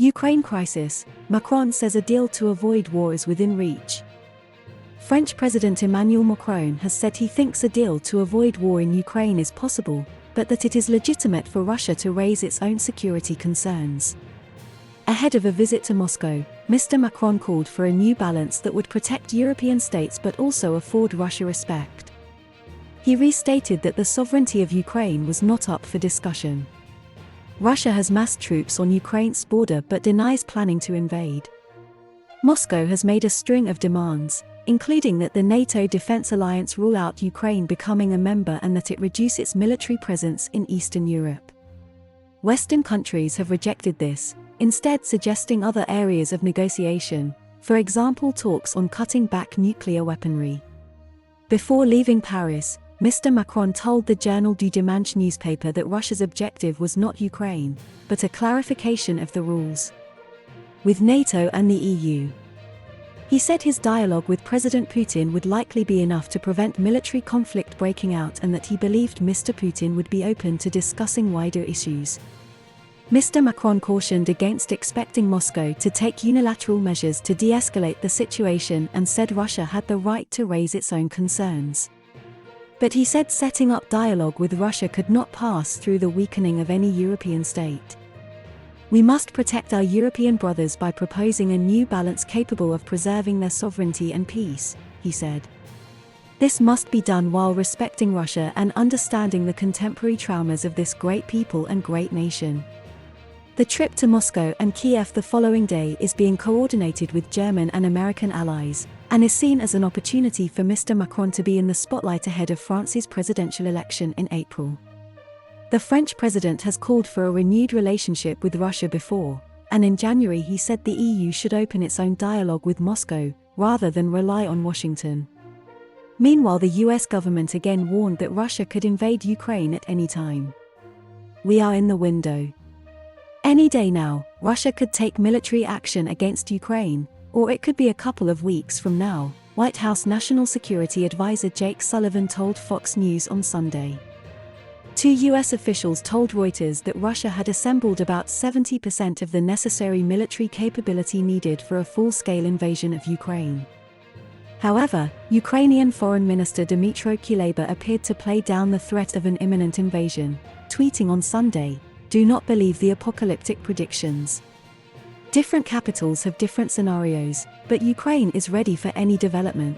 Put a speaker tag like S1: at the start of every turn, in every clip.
S1: Ukraine crisis, Macron says a deal to avoid war is within reach. French President Emmanuel Macron has said he thinks a deal to avoid war in Ukraine is possible, but that it is legitimate for Russia to raise its own security concerns. Ahead of a visit to Moscow, Mr. Macron called for a new balance that would protect European states but also afford Russia respect. He restated that the sovereignty of Ukraine was not up for discussion. Russia has massed troops on Ukraine's border but denies planning to invade. Moscow has made a string of demands, including that the NATO defense alliance rule out Ukraine becoming a member and that it reduce its military presence in Eastern Europe. Western countries have rejected this, instead suggesting other areas of negotiation, for example talks on cutting back nuclear weaponry. Before leaving Paris, Mr. Macron told the Journal du Dimanche newspaper that Russia's objective was not Ukraine, but a clarification of the rules with NATO and the EU. He said his dialogue with President Putin would likely be enough to prevent military conflict breaking out and that he believed Mr. Putin would be open to discussing wider issues. Mr. Macron cautioned against expecting Moscow to take unilateral measures to de-escalate the situation and said Russia had the right to raise its own concerns. But he said setting up dialogue with Russia could not pass through the weakening of any European state. We must protect our European brothers by proposing a new balance capable of preserving their sovereignty and peace, he said. This must be done while respecting Russia and understanding the contemporary traumas of this great people and great nation. The trip to Moscow and Kiev the following day is being coordinated with German and American allies, and is seen as an opportunity for Mr. Macron to be in the spotlight ahead of France's presidential election in April. The French president has called for a renewed relationship with Russia before, and in January he said the EU should open its own dialogue with Moscow, rather than rely on Washington. Meanwhile, the US government again warned that Russia could invade Ukraine at any time. We are in the window. Any day now, Russia could take military action against Ukraine, or it could be a couple of weeks from now, White House National Security Advisor Jake Sullivan told Fox News on Sunday. Two US officials told Reuters that Russia had assembled about 70% of the necessary military capability needed for a full-scale invasion of Ukraine. However, Ukrainian Foreign Minister Dmytro Kuleba appeared to play down the threat of an imminent invasion, tweeting on Sunday, "Do not believe the apocalyptic predictions. Different capitals have different scenarios, but Ukraine is ready for any development."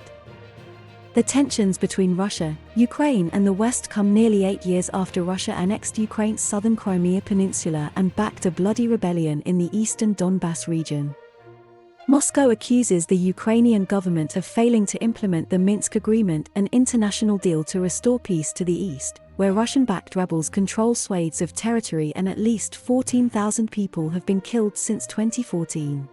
S1: The tensions between Russia, Ukraine and the West come nearly 8 years after Russia annexed Ukraine's southern Crimea Peninsula and backed a bloody rebellion in the eastern Donbas region. Moscow accuses the Ukrainian government of failing to implement the Minsk Agreement, an international deal to restore peace to the east, where Russian-backed rebels control swathes of territory and at least 14,000 people have been killed since 2014.